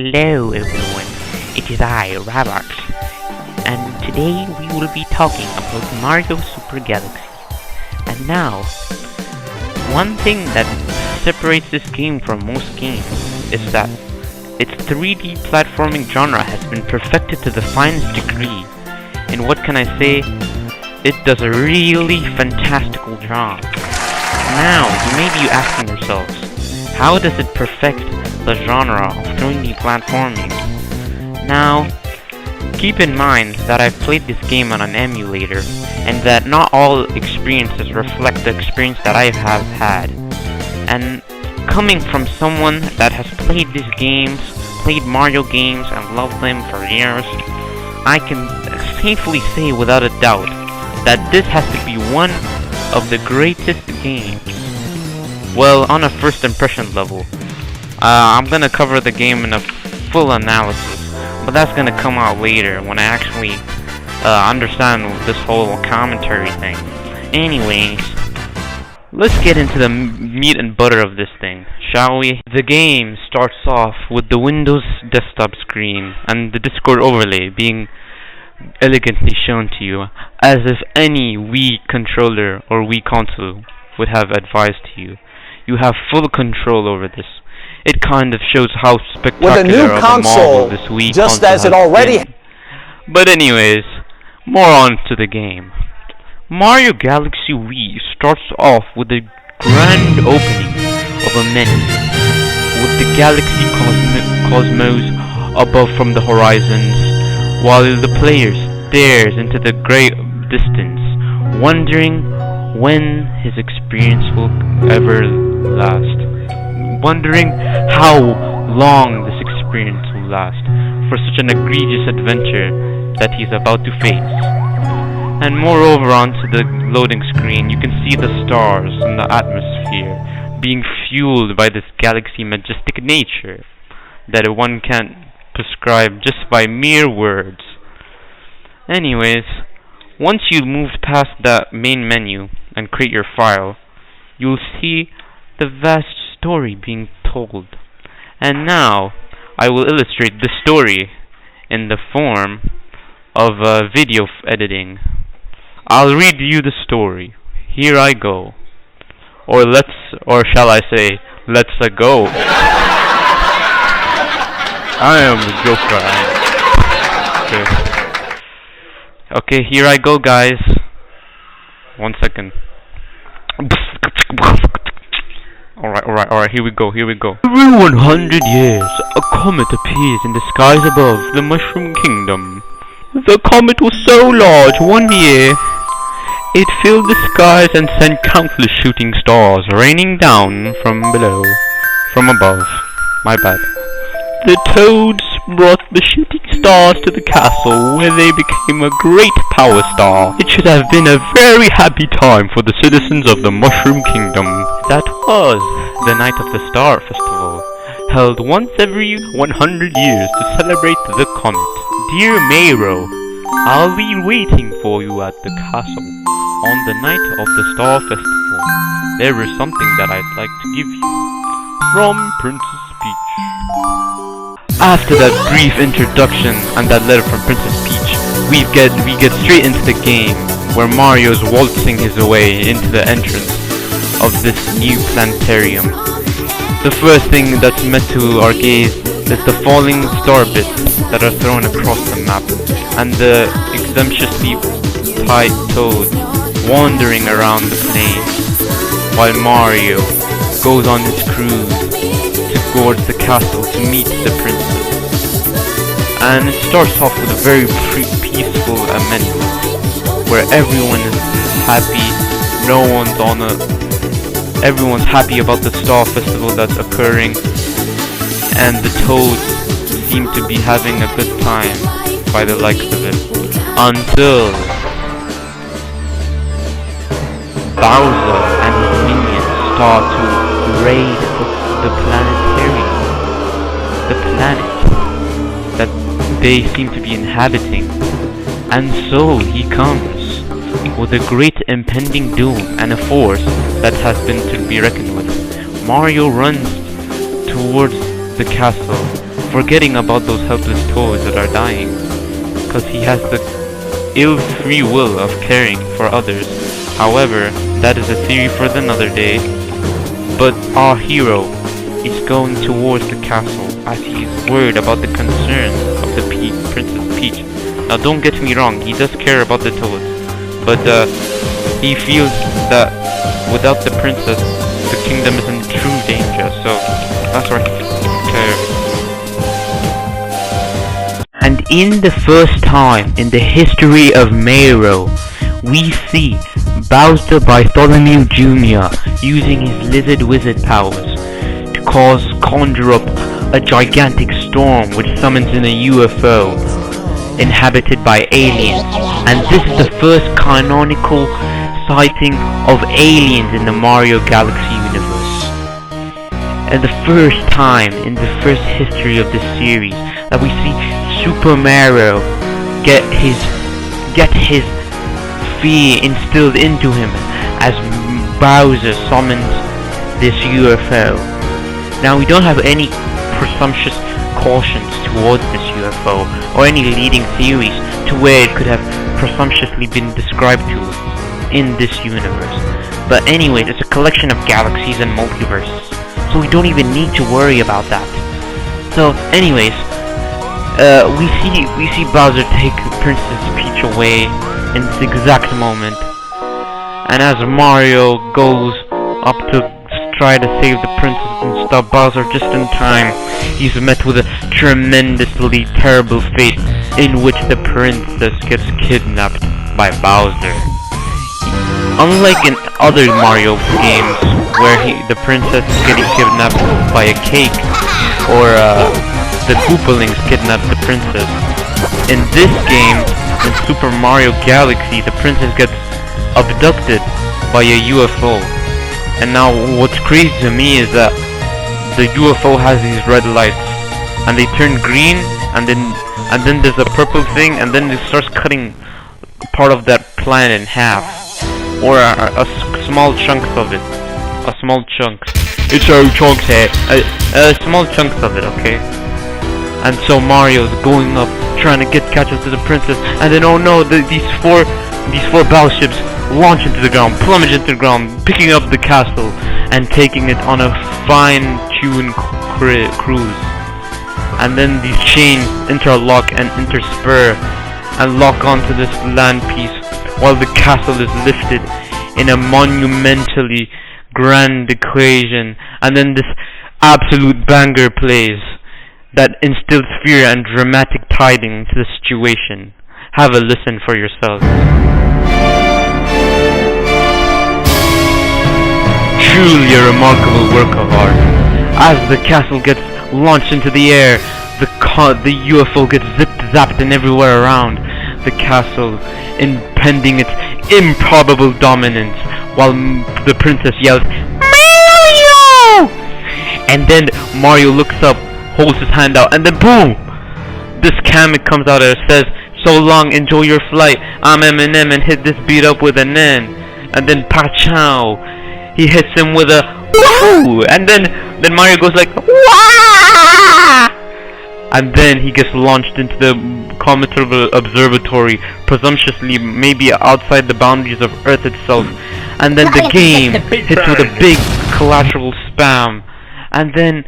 Hello everyone, it is I, Ravarks, and today we will be talking about Mario Super Galaxy. And now, one thing that separates this game from most games is that its 3D platforming genre has been perfected to the finest degree. And what can I say? It does a really fantastical job. Now, you may be asking yourselves, how does it perfect the genre of 3D platforming? Now, keep in mind that I've played this game on an emulator, and that not all experiences reflect the experience that I have had. And coming from someone that has played these games, played Mario games, and loved them for years, I can safely say without a doubt that this has to be one of the greatest games. Well, on a first impression level. I'm gonna cover the game in a full analysis, but that's gonna come out later when I actually understand this whole commentary thing. Anyways, let's get into the meat and butter of this thing, shall we? The game starts off with the Windows desktop screen and the Discord overlay being elegantly shown to you, as if any Wii controller or Wii console would have advised to you. You have full control over this. It kind of shows how spectacular with a new of console, a marvel this Wii just console as it has already been. But anyways, more on to the game. Mario Galaxy Wii starts off with a grand opening of a menu, with the galaxy cosmos above from the horizons, while the player stares into the great distance, wondering when his experience will ever last. Wondering how long this experience will last for such an egregious adventure that he's about to face. And moreover, onto the loading screen, you can see the stars and the atmosphere being fueled by this galaxy majestic nature that one can't prescribe just by mere words. Anyways, once you move past that main menu and create your file, you'll see the vast story being told. And now, I will illustrate the story in the form of video editing. I'll read you the story. Here I go. Or shall I say, let's go. I am the Joker. Okay, here I go, guys. 1 second. Alright, here we go. Every 100 years, a comet appears in the skies above the Mushroom Kingdom. The comet was so large one year, it filled the skies and sent countless shooting stars raining down from above. My bad. The toads brought the shooting stars to the castle, where they became a great power star. It should have been a very happy time for the citizens of the Mushroom Kingdom. That was the Night of the Star Festival, held once every 100 years to celebrate the comet. Dear Mayro, I'll be waiting for you at the castle on the Night of the Star Festival. There is something that I'd like to give you. From Princess Peach. After that brief introduction and that letter from Princess Peach, we get straight into the game, where Mario's waltzing his way into the entrance of this new planetarium. The first thing that's met to our gaze is the falling star bits that are thrown across the map, and the exemptiously tight toads wandering around the plane. while Mario goes on his cruise towards the castle to meet the princess. And it starts off with a very peaceful menu where everyone is happy. Everyone's happy about the Star Festival that's occurring, and the Toads seem to be having a good time by the likes of it, until Bowser and his minions start to raid the planetarium, the planet that they seem to be inhabiting. And so he comes with a great impending doom and a force that has been to be reckoned with. Mario runs towards the castle, forgetting about those helpless toads that are dying, because he has the ill free will of caring for others. However, that is a theory for another day. But our hero is going towards the castle as he is worried about the concerns of the Princess Peach. Now don't get me wrong, he does care about the toads, but he feels that without the princess, the kingdom is in true danger, so that's why he cares. And in the first time in the history of Mario, we see Bowser Bartholomew Jr. using his lizard wizard powers to conjure up a gigantic storm which summons in a UFO inhabited by aliens. And this is the first canonical sighting of aliens in the Mario Galaxy universe. And the first time in the first history of this series that we see Super Mario get his fear instilled into him as Bowser summons this UFO. Now we don't have any presumptuous cautions towards this UFO or any leading theories to where it could have presumptuously been described to in this universe. But anyways, it's a collection of galaxies and multiverses, so we don't even need to worry about that. So anyways, we see Bowser take Princess Peach away in this exact moment, and as Mario goes up to try to save the princess and stop Bowser just in time, he's met with a tremendously terrible fate in which the princess gets kidnapped by Bowser. Unlike in other Mario games where the princess is getting kidnapped by a cake, or the Koopalings kidnap the princess, in this game, in Super Mario Galaxy, the princess gets abducted by a UFO. And now what's crazy to me is that the UFO has these red lights, and they turn green, and then there's a purple thing, and then it starts cutting part of that planet in half, or a small chunks of it, small chunks of it, okay? And so Mario's going up, trying to catch up to the princess, and then oh no, these four battleships launch into the ground, plummet into the ground, picking up the castle and taking it on a fine-tuned cruise. And then these chains interlock and interspur and lock onto this land piece while the castle is lifted in a monumentally grand equation. And then this absolute banger plays that instills fear and dramatic tidings to the situation. Have a listen for yourselves. Truly a remarkable work of art. As the castle gets launched into the air, the UFO gets zipped-zapped and everywhere around the castle, impending its improbable dominance, while the princess yells, "Mario!" And then Mario looks up, holds his hand out, and then boom! This comic comes out and says, "So long, enjoy your flight. I'm Eminem and hit this beat up with an N." And then pa-chow! He hits him with a woohoo! And then Mario goes like, "Wah!" And then he gets launched into the Cometer Observatory, presumptuously maybe outside the boundaries of Earth itself. And then the game hits with a big collateral spam. And then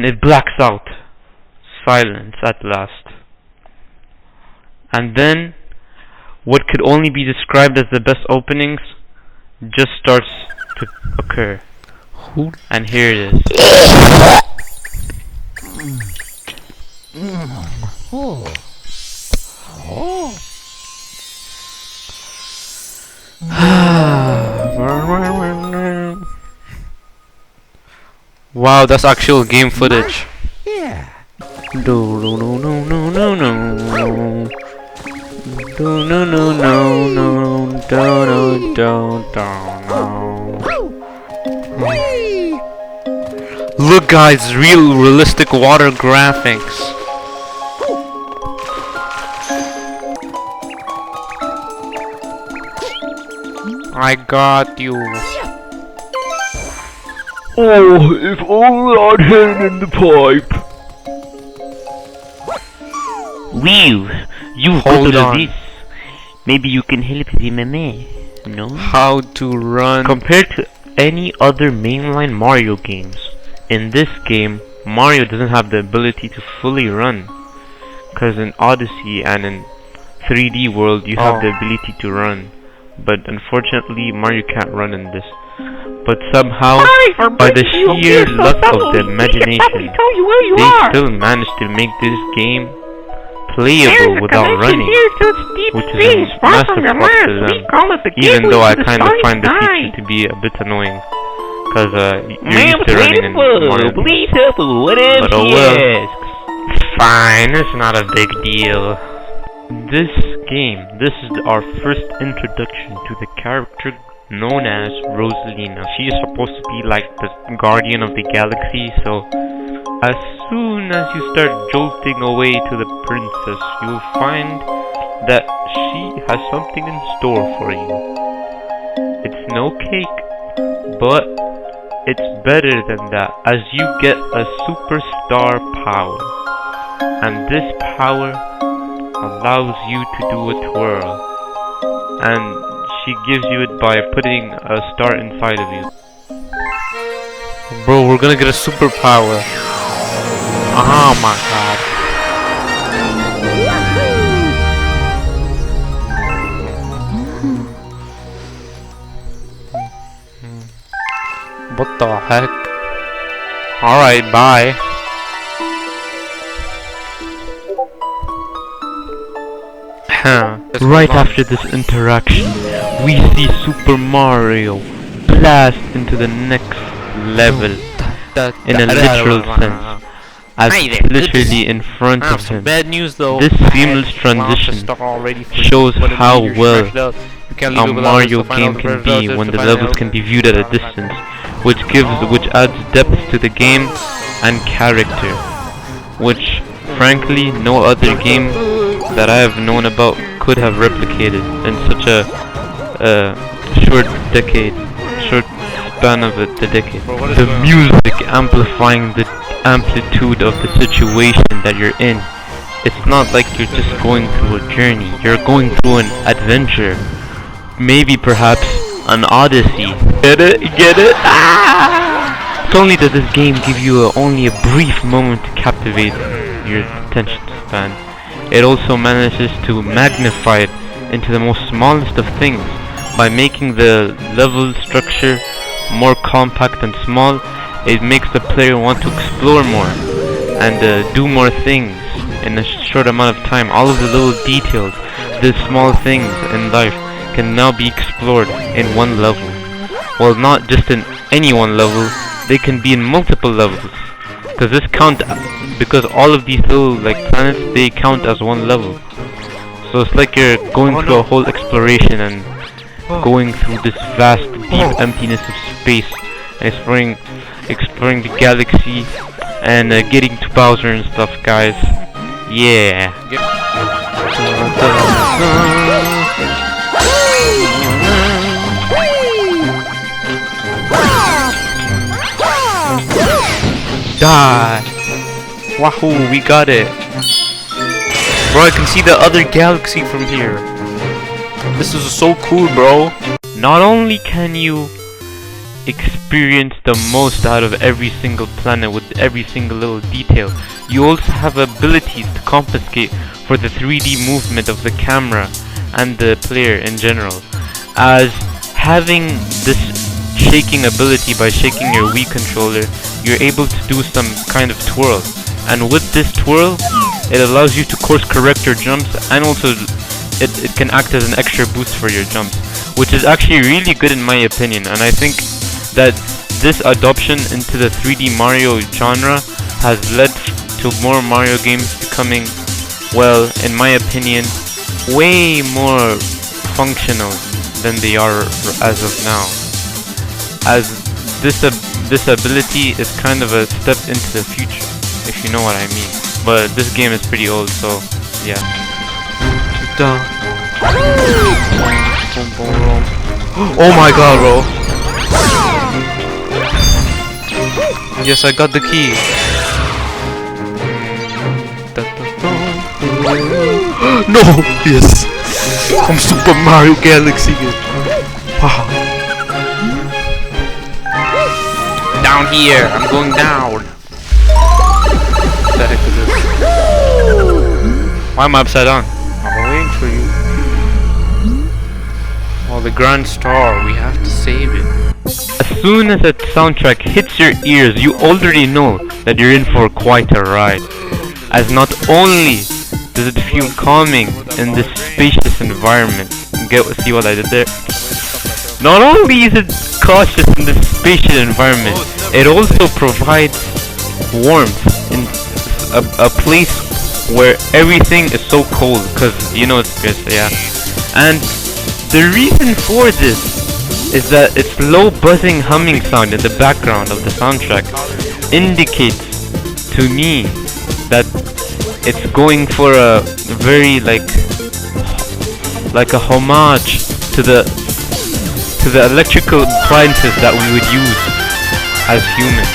it blacks out. Silence at last. And then what could only be described as the best openings just starts to occur. And here it is. Wow, that's actual game footage. Yeah. No, no, no, no, no, no, no. No, no, no, no, no, no. Look guys, realistic water graphics. I got you. Oh, if only I'd hand in the pipe. Will, you've Hold got all on. this. Maybe you can help the meme, no? How to run. Compared to any other mainline Mario games, in this game, Mario doesn't have the ability to fully run. Cause in Odyssey and in 3D World, you have the ability to run. But unfortunately, Mario can't run in this. But somehow, by the sheer luck of the imagination, they still managed to make this game playable without running, which is a massive props to them. Even though I kind of find the feature to be a bit annoying, cause you're used to running in Mario. But oh well, fine, it's not a big deal. This game, this is our first introduction to the character known as Rosalina. She is supposed to be like the guardian of the galaxy, so as soon as you start jolting away to the princess, you'll find that she has something in store for you. It's no cake, but it's better than that, as you get a superstar power. And this power allows you to do a twirl, and she gives you it by putting a star inside of you. Bro, we're gonna get a superpower. Oh my god. What the heck? Alright, bye. Right after this interaction, we see Super Mario blast into the next level in a literal sense, as literally in front of him. Bad news though. This seamless transition shows how well a Mario game can be when the levels can be viewed at a distance, which adds depth to the game and character, which frankly no other game that I have known about could have replicated in such a short span of the decade. The music amplifying the amplitude of the situation that you're in. It's not like you're just going through a journey, you're going through an adventure. Maybe perhaps an odyssey. Get it? Get it? Ah! It's only that this game gives you only a brief moment to captivate your attention span. It also manages to magnify it into the most smallest of things by making the level structure more compact and small. It makes the player want to explore more and do more things in a short amount of time. All of the little details, the small things in life can now be explored in one level. Well, not just in any one level, they can be in multiple levels. Because all of these little like planets, they count as one level. So it's like you're going through a whole exploration and going through this vast, deep emptiness of space, and exploring the galaxy and getting to Bowser and stuff, guys. Yeah. Die! Wahoo, we got it! Bro, I can see the other galaxy from here. This is so cool, bro. Not only can you experience the most out of every single planet with every single little detail, you also have abilities to compensate for the 3D movement of the camera and the player in general, as having this shaking ability. By shaking your Wii controller, you're able to do some kind of twirl, and with this twirl, it allows you to course correct your jumps, and also it can act as an extra boost for your jumps, which is actually really good in my opinion. And I think that this adoption into the 3D Mario genre has led to more Mario games becoming, well, in my opinion, way more functional than they are as of now. As this ability is kind of a step into the future, if you know what I mean. But this game is pretty old, so yeah. Oh my god, bro! Yes, I got the key. No! Yes! From Super Mario Galaxy. Wow. Down here! I'm going down! What the heck is this? Why am I upside down? I'm waiting for you. Oh, the Grand Star. We have to save it. As soon as that soundtrack hits your ears, you already know that you're in for quite a ride. As not only does it feel calming in this spacious environment. See what I did there? Not only is it cautious in this spacious environment, it also provides warmth in a place where everything is so cold, because you know it's good, yeah. And the reason for this is that its low buzzing humming sound in the background of the soundtrack indicates to me that it's going for a very like a homage to the electrical appliances that we would use as humans.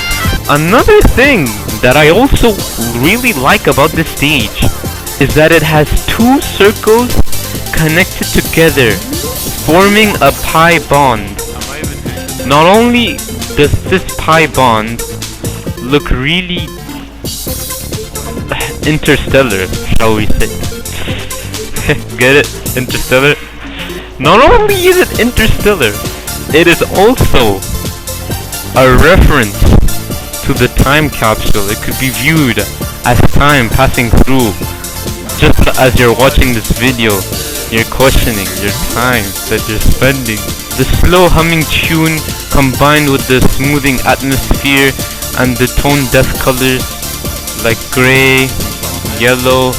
Another thing that I also really like about this stage is that it has two circles connected together, forming a pi bond. Not only does this pi bond look really interstellar, shall we say? Get it? Interstellar? Not only is it interstellar, it is also a reference to the time capsule. It could be viewed as time passing through. Just as you're watching this video, you're questioning your time that you're spending. The slow humming tune combined with the smoothing atmosphere and the tone deaf colors like grey, yellow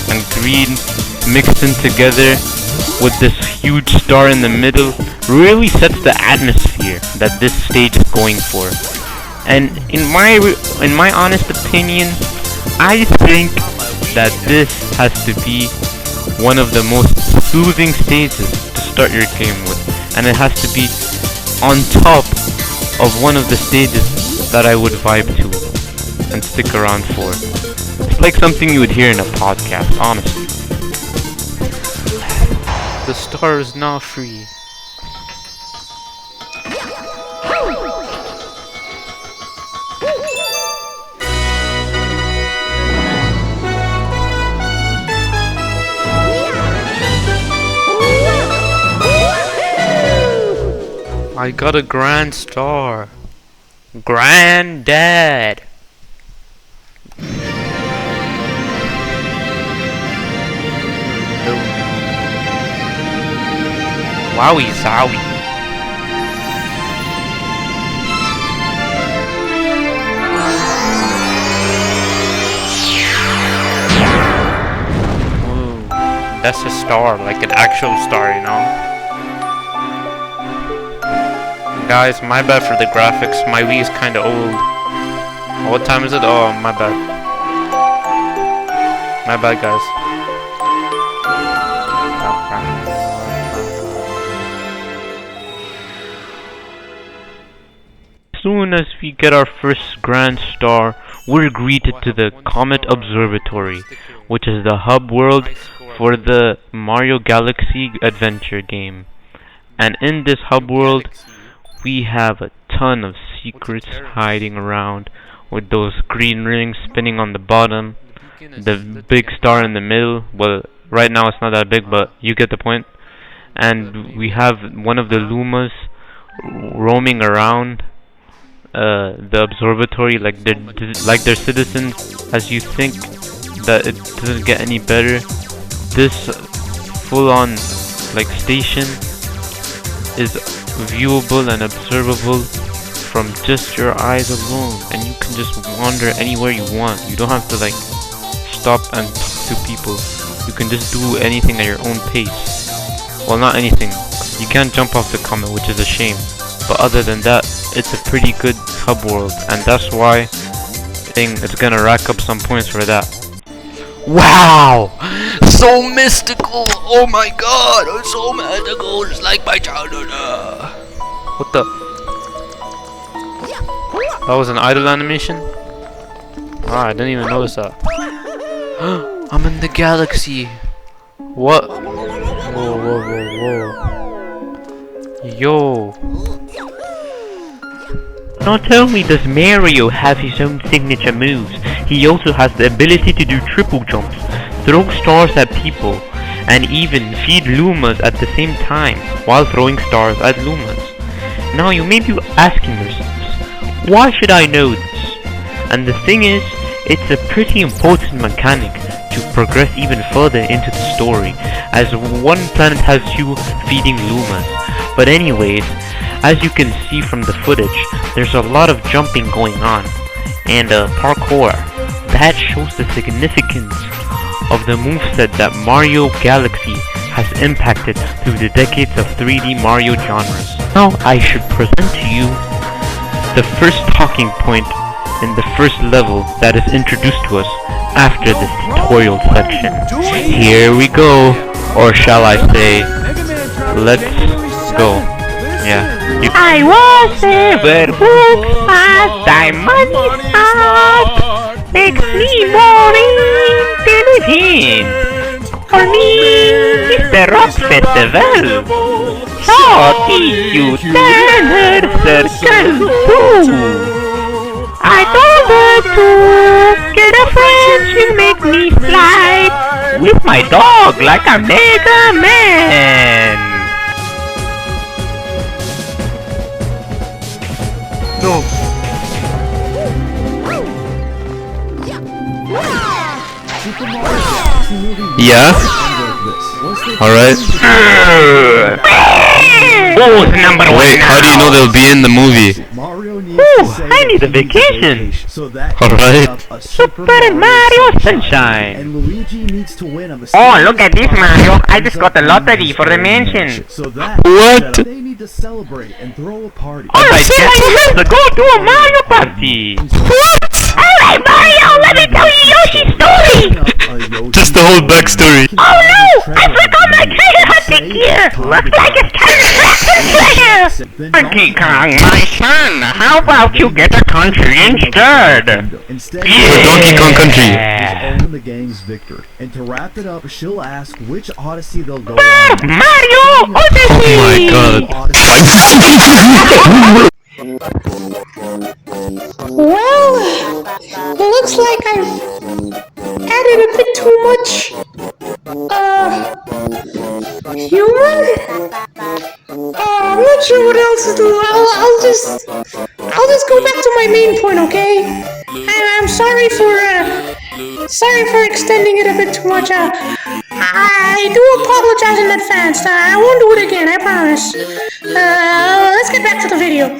and green mixed in together with this huge star in the middle really sets the atmosphere that this stage is going for. And in my honest opinion, I think that this has to be one of the most soothing stages to start your game with, and it has to be on top of one of the stages that I would vibe to and stick around for. It's like something you would hear in a podcast, honestly. The star is now free. I got a grand star. Granddad. Wowie zowie. Ooh, that's a star, like an actual star, you know? Guys, my bad for the graphics. My Wii is kinda old. What time is it? Oh, my bad. My bad, guys. As soon as we get our first grand star, we're greeted to the Comet Observatory, which is the hub world for the Mario Galaxy adventure game. And in this hub world, we have a ton of secrets hiding around, with those green rings spinning on the bottom, the big star in the middle, well, Right now it's not that big, but you get the point. And we have one of the Lumas roaming around the observatory like they're citizens. As you think that it doesn't get any better, this full-on like station is viewable and observable from just your eyes alone, and you can just wander anywhere you want. You don't have to like stop and talk to people. You can just do anything at your own pace. Well, not anything. You can't jump off the comet, which is a shame. But other than that, it's a pretty good hub world, and that's why it's gonna rack up some points for that. Wow! So mystical! Oh my god! It's so magical! It's like my childhood! What the? That was an idle animation? Ah, I didn't even notice that. I'm in the galaxy! What? Whoa, whoa, whoa, whoa. Yo. Not only does Mario have his own signature moves, he also has the ability to do triple jumps, throw stars at people, and even feed Lumas at the same time while throwing stars at Lumas. Now you may be asking yourselves, why should I know this? And the thing is, it's a pretty important mechanic to progress even further into the story, as one planet has you feeding Lumas. But anyways, as you can see from the footage, there's a lot of jumping going on, and parkour. That shows the significance of the moveset that Mario Galaxy has impacted through the decades of 3D Mario genres. Now I should present to you the first talking point in the first level that is introduced to us after this tutorial section. Here we go, or shall I say, let's go. Yeah. I was ever booked fast, my money's up, makes me more intelligent. For me, it's the rock festival. So did you turn her circle too? I told her to get a friend, she'll make me fly with my dog like a Mega Man. No. Yeah? Alright. Who's number one? Wait, how do you know they'll be in the movie? I need a vacation. Alright. Super Mario Sunshine. And Luigi needs to win a Oh, look at this, Mario. I just got the lottery for the mansion. So that What? they need to celebrate and throw a party. Oh, I see you have to go to a Mario party. What? Alright, Mario, let me tell you Yoshi's story. Just the whole backstory. Oh no! I forgot my treasure hunting gear! Looks like it's time to crack some treasure! Donkey Kong, my son, how about you get a country instead? Yeah. Donkey Kong Country. Own the gang's victory. And to wrap it up, she'll ask which Odyssey they'll go Mario Odyssey! Oh my god. Well, looks like I've added a bit too much, humor? I'm not sure what else to do. I'll just go back to my main point, okay? I'm sorry for extending it a bit too much. I do apologize in advance. I won't do it again, I promise. Let's get back to the video.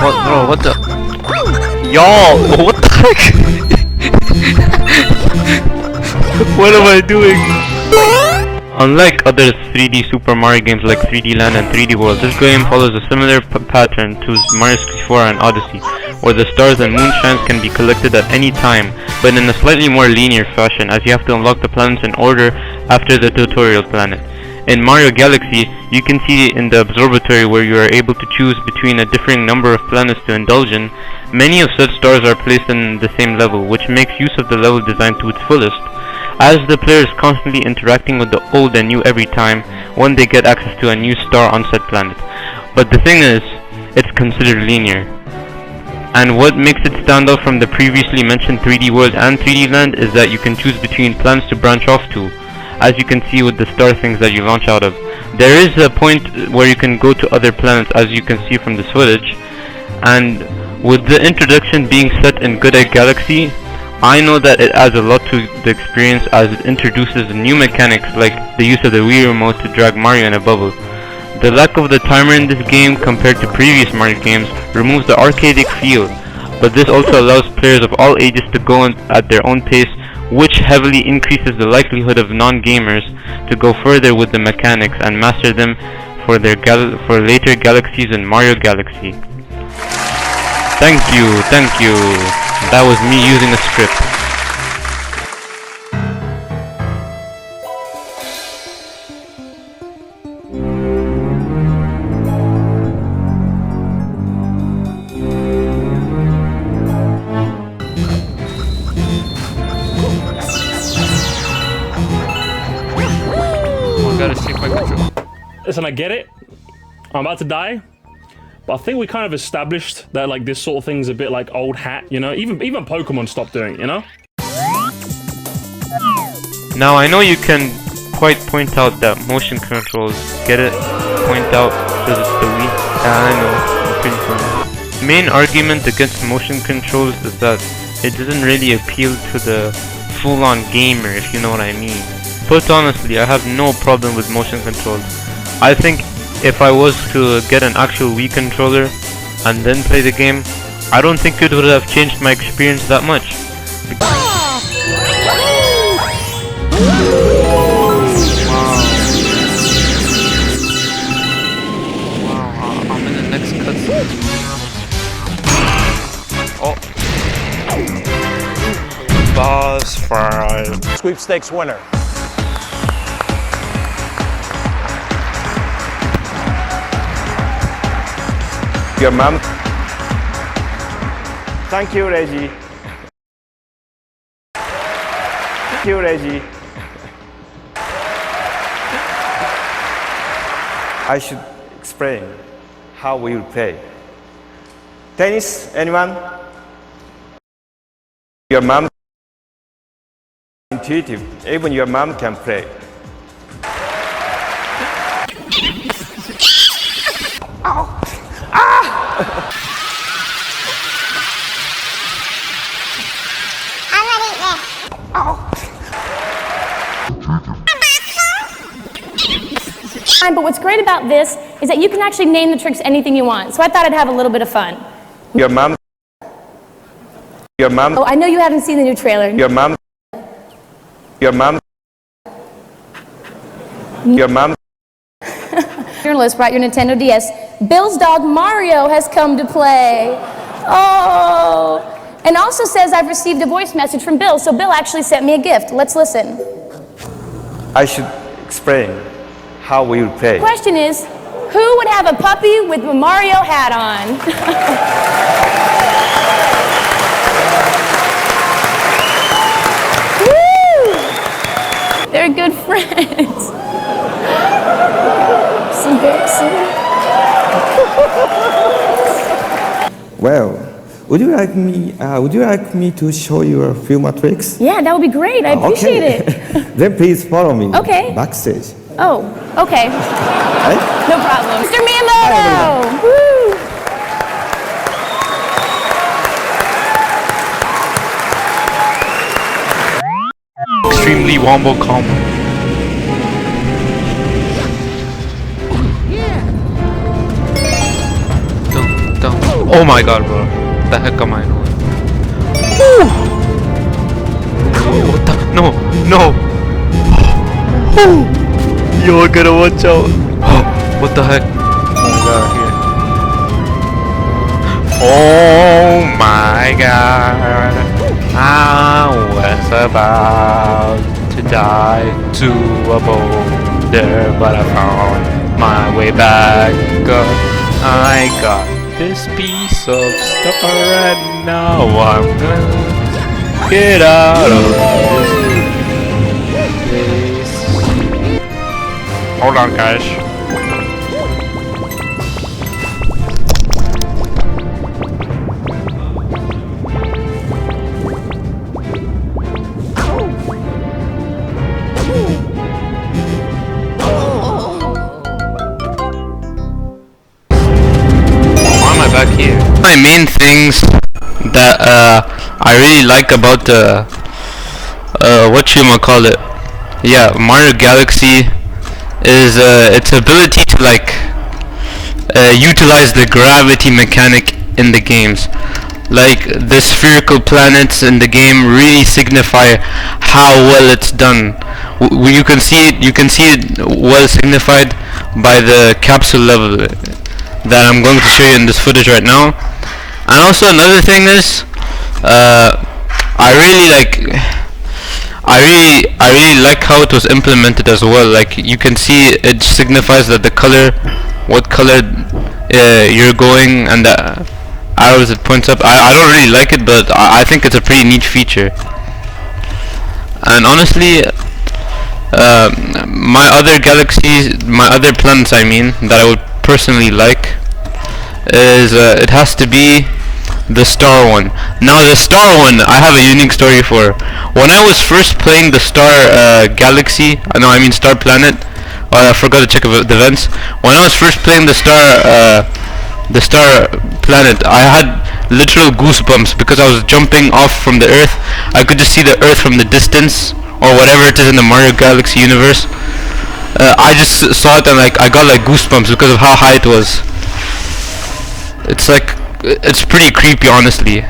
What, bro, what the? Yo, what the heck? What am I doing? Unlike other 3D Super Mario games like 3D Land and 3D World, this game follows a similar pattern to Mario 64 and Odyssey, where the stars and moonshines can be collected at any time, but in a slightly more linear fashion, as you have to unlock the planets in order after the tutorial planet. In Mario Galaxy, you can see in the observatory where you are able to choose between a differing number of planets to indulge in. Many of such stars are placed in the same level, which makes use of the level design to its fullest, as the player is constantly interacting with the old and new every time when they get access to a new star on said planet. But the thing is, it's considered linear. And what makes it stand out from the previously mentioned 3D World and 3D Land is that you can choose between planets to branch off to, as you can see with the star things that you launch out of. There is a point where you can go to other planets, as you can see from this footage, and with the introduction being set in Good Egg Galaxy, I know that it adds a lot to the experience as it introduces new mechanics like the use of the Wii Remote to drag Mario in a bubble. The lack of the timer in this game compared to previous Mario games removes the arcadic feel, but this also allows players of all ages to go at their own pace, which heavily increases the likelihood of non-gamers to go further with the mechanics and master them for later galaxies in Mario Galaxy. Thank you. That was me using a script. Listen, I get it. I'm about to die. But I think we kind of established that like this sort of thing's a bit like old hat, you know? Even Pokemon stopped doing it, you know? Now I know you can quite point out that motion controls, get it? Point out because it's the Wii. Yeah, I know, it's pretty funny. The main argument against motion controls is that it doesn't really appeal to the full-on gamer, if you know what I mean. But honestly, I have no problem with motion controls. I think if I was to get an actual Wii controller and then play the game, I don't think it would have changed my experience that much. Wow, I'm in the next cutscene. Oh. Boss fight. Sweepstakes winner. Your mom. Thank you, Reggie. Thank you, Reggie. I should explain how we will play. Tennis, anyone? Your mom. Intuitive, even your mom can play. But what's great about this is that you can actually name the tricks anything you want. So I thought I'd have a little bit of fun. Your mom. Your mom. Oh, I know you haven't seen the new trailer. Your mom. Your mom. Your mom. Journalist brought your Nintendo DS. Bill's dog Mario has come to play. Oh! And also says I've received a voice message from Bill, so Bill actually sent me a gift. Let's listen. I should explain how we will play. The question is, who would have a puppy with a Mario hat on? Woo! They're good friends. Well, would you like me to show you a few more tricks? Yeah, that would be great. I appreciate it. Then please follow me. Okay. Backstage. Oh, okay. Right? No problem. Mr. Miyamoto! Woo! Extremely wombo combo. Oh my god, bro. What the heck am I doing? What the? No, no. You're gonna watch out. What the heck? Oh my god. I was about to die to a boulder, but I found my way back up. I got this piece of stuff and now I'm gonna get out of this place. Hold on, guys. my main things that I really like about whatchamacallit, yeah, Mario Galaxy is its ability to like utilize the gravity mechanic in the games. Like the spherical planets in the game really signify how well it's done. You can see it well signified by the capsule level that I'm going to show you in this footage right now. And also another thing is, I really like how it was implemented as well. Like you can see it signifies that the color, what color you're going, and the arrows it points up. I don't really like it, but I think it's a pretty neat feature. And honestly, my other galaxies, my other planets, I mean, that I would personally like is it has to be the star one. Now the star one, I have a unique story for. When I was first playing the star galaxy, star planet. I forgot to check the events. When I was first playing the star planet, I had literal goosebumps because I was jumping off from the Earth. I could just see the Earth from the distance, or whatever it is in the Mario Galaxy universe. I just saw it and like I got like goosebumps because of how high it was. It's pretty creepy, honestly.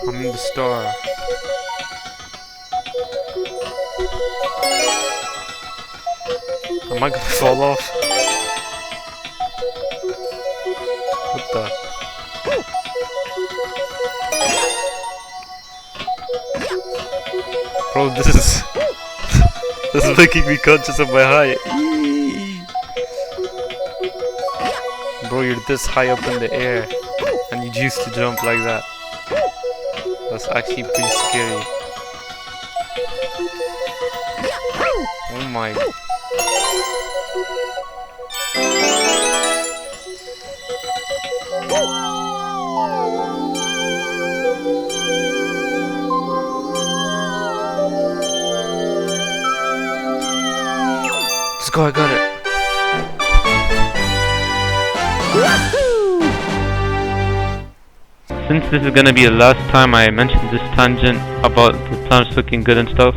I'm in the star. Am I gonna fall off? What the? Bro, this is making me conscious of my height. Bro, you're this high up in the air and you used to jump like that. That's actually pretty scary. Oh my. Let's go, I got it. Since this is gonna be the last time I mention this tangent about the planets looking good and stuff,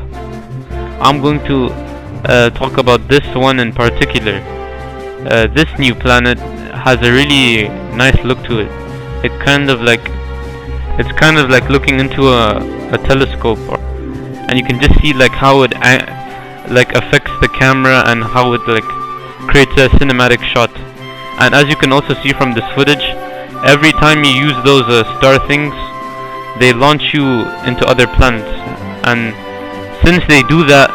I'm going to talk about this one in particular. This new planet has a really nice look to it. It's kind of like looking into a telescope, and you can just see like how it affects the camera and how it like creates a cinematic shot. And as you can also see from this footage, every time you use those star things, they launch you into other planets. And since they do that,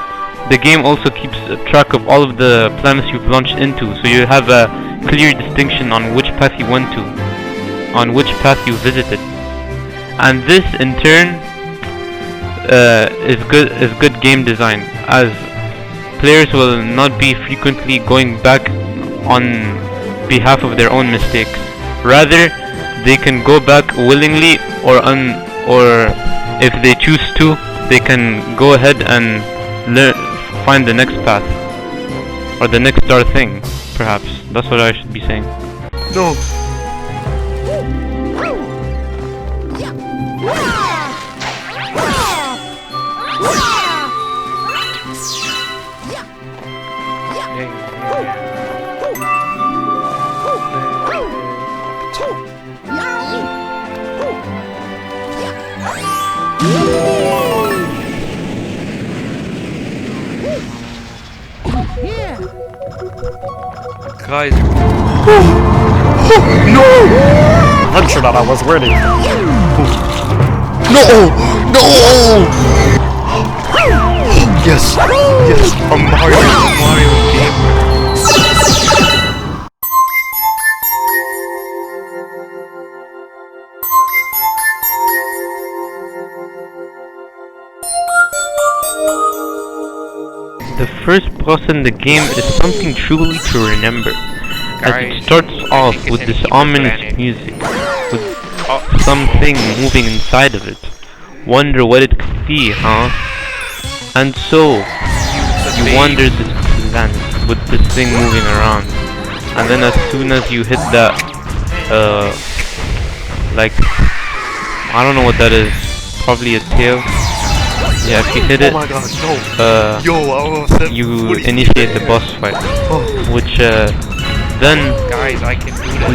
the game also keeps track of all of the planets you've launched into, so you have a clear distinction on which path you went to, on which path you visited. And this in turn is good game design, as players will not be frequently going back on behalf of their own mistakes. Rather, they can go back willingly, or if they choose to, they can go ahead and find the next path, or the next star thing, perhaps. That's what I should be saying. No. Guys. No! Adventure that I was ready. No! No! Yes! Yes! A Mario game. The first boss in the game is something truly to remember, as it starts off with this ominous music, with something moving inside of it. Wonder what it could be, huh? And so, you wandered this planet with this thing moving around, and then as soon as you hit that, like, I don't know what that is, probably a tail. Yeah, if you hit it, you initiate the boss fight, which then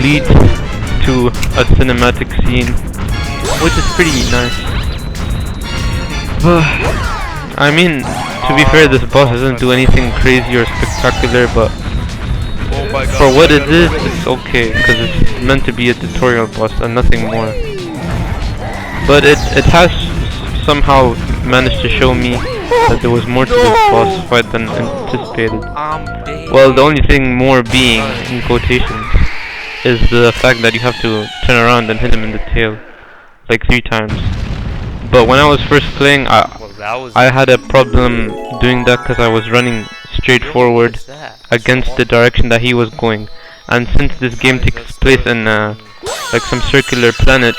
leads to a cinematic scene, which is pretty nice. I mean, to be fair, this boss doesn't do anything crazy or spectacular, but for what it is, it's okay, because it's meant to be a tutorial boss and nothing more. But it has somehow managed to show me that there was more to this boss fight than anticipated. Well, the only thing more being, in quotations, is the fact that you have to turn around and hit him in the tail like 3 times. But when I was first playing, I had a problem doing that because I was running straight forward against the direction that he was going. And since this game takes place in like some circular planet,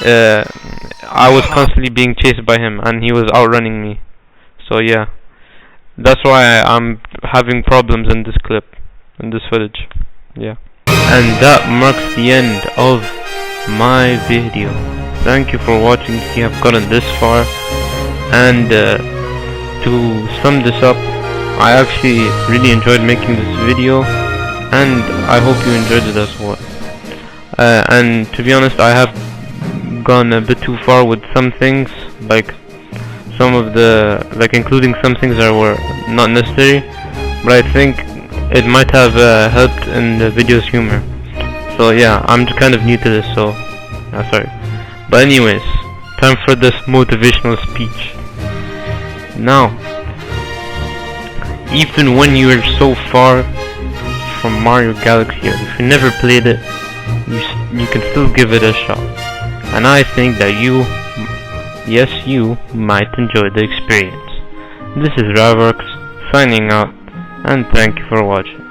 I was constantly being chased by him and he was outrunning me. So yeah, that's why I'm having problems in this clip, in this footage. Yeah. And that marks the end of my video. Thank you for watching if you have gotten this far. And to sum this up, I actually really enjoyed making this video, and I hope you enjoyed it as well. And to be honest, I have gone a bit too far with some things, like some of the, like including some things that were not necessary, but I think it might have helped in the video's humor. So yeah, I'm kind of new to this, so sorry. But anyways, time for this motivational speech. Now, even when you are so far from Mario Galaxy, or if you never played it, you can still give it a shot. And I think that you, yes you, might enjoy the experience. This is Ravarks, signing out, and thank you for watching.